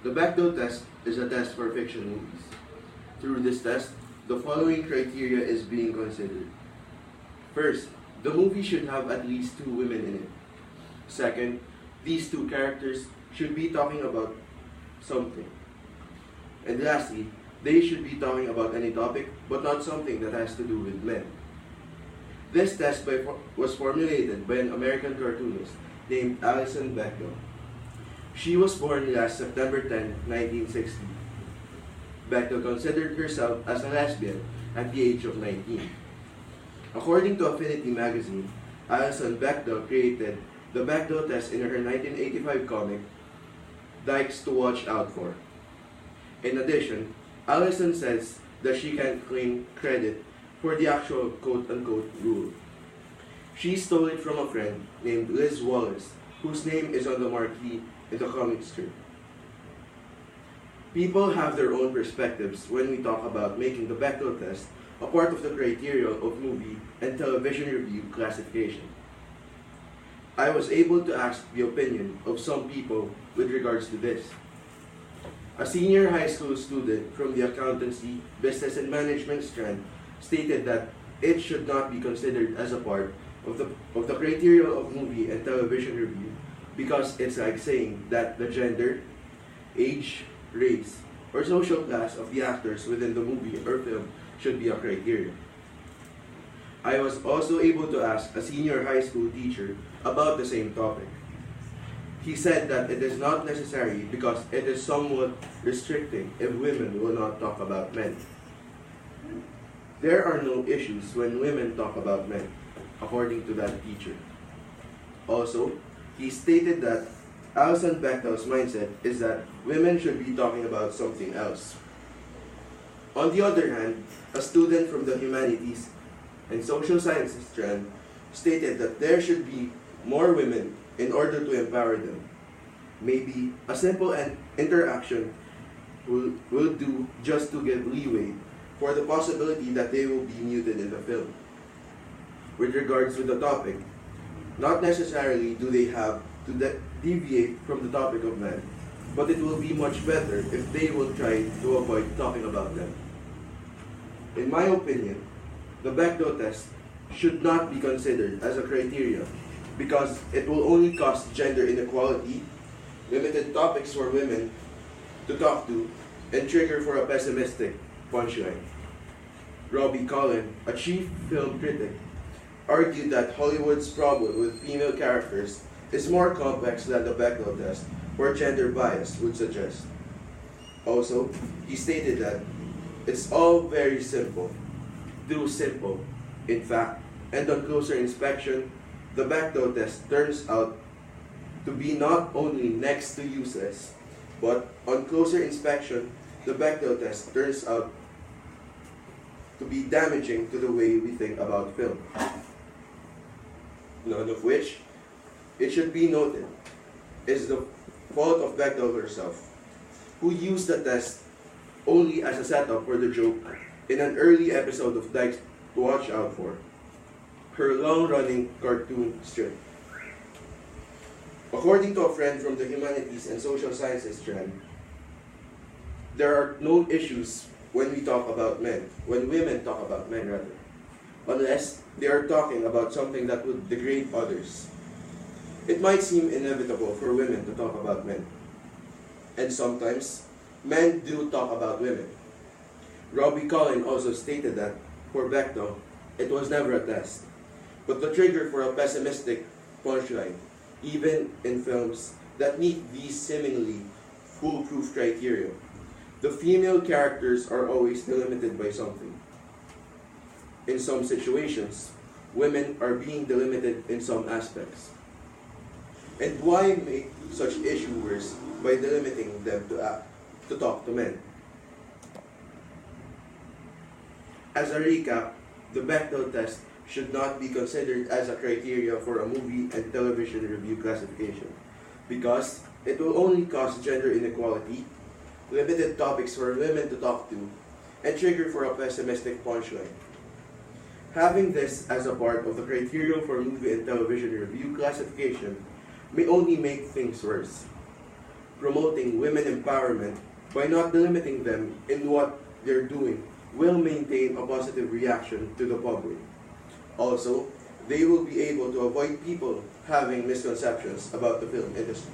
The Bechdel test is a test for fiction movies. Through this test, the following criteria is being considered. First, the movie should have at least two women in it. Second, these two characters should be talking about something. And lastly, they should be talking about any topic, but not something that has to do with men. This test was formulated by an American cartoonist named Alison Bechedel. She was born last September 10, 1960. Bechedel considered herself as a lesbian at the age of 19. According to Affinity magazine, Alison Bechedel created the Bechdel test in her 1985 comic, Dykes to Watch Out For. In addition, Alison says that she can't claim credit for the actual quote-unquote rule. She stole it from a friend named Liz Wallace, whose name is on the marquee in the comic strip. People have their own perspectives when we talk about making the Bechdel test a part of the criteria of movie and television review classification. I was able to ask the opinion of some people with regards to this. A senior high school student from the accountancy, business and management strand stated that it should not be considered as a part of the criteria of movie and television review because it's like saying that the gender, age, race, or social class of the actors within the movie or film should be a criteria. I was also able to ask a senior high school teacher about the same topic. He said that it is not necessary because it is somewhat restricting if women will not talk about men. There are no issues when women talk about men, according to that teacher. Also, he stated that Alison Bechdel's mindset is that women should be talking about something else. On the other hand, a student from the humanities and social sciences strand stated that there should be more women in order to empower them. Maybe a simple interaction will do just to give leeway for the possibility that they will be muted in the film. With regards to the topic, not necessarily do they have to deviate from the topic of men, but it will be much better if they will try to avoid talking about them. In my opinion, the Bechdel test should not be considered as a criteria because it will only cause gender inequality, limited topics for women to talk to, and trigger for a pessimistic punchline. Robbie Collin, a chief film critic, argued that Hollywood's problem with female characters is more complex than the Bechdel test or gender bias would suggest. Also, he stated that it's all very simple, too simple, in fact, and on closer inspection, the Bechdel test turns out to be not only next to useless, but on closer inspection, the Bechdel test turns out to be damaging to the way we think about film. None of which, it should be noted, is the fault of Bechdel herself, who used the test only as a setup for the joke in an early episode of Dykes to Watch Out For, her long-running cartoon strip. According to a friend from the humanities and social sciences strand, there are no issues when women talk about men rather, unless they are talking about something that would degrade others. It might seem inevitable for women to talk about men, and sometimes men do talk about women. Robbie Collin also stated that, for Bechdel, it was never a test, but the trigger for a pessimistic punchline, even in films that meet these seemingly foolproof criteria. The female characters are always delimited by something. In some situations, women are being delimited in some aspects. And why make such issue worse by delimiting them to talk to men? As a recap, the Bechdel test should not be considered as a criteria for a movie and television review classification because it will only cause gender inequality, limited topics for women to talk to, and trigger for a pessimistic punchline. Having this as a part of the criteria for movie and television review classification may only make things worse. promoting women empowerment by not delimiting them in what they're doing will maintain a positive reaction to the public. Also, they will be able to avoid people having misconceptions about the film industry.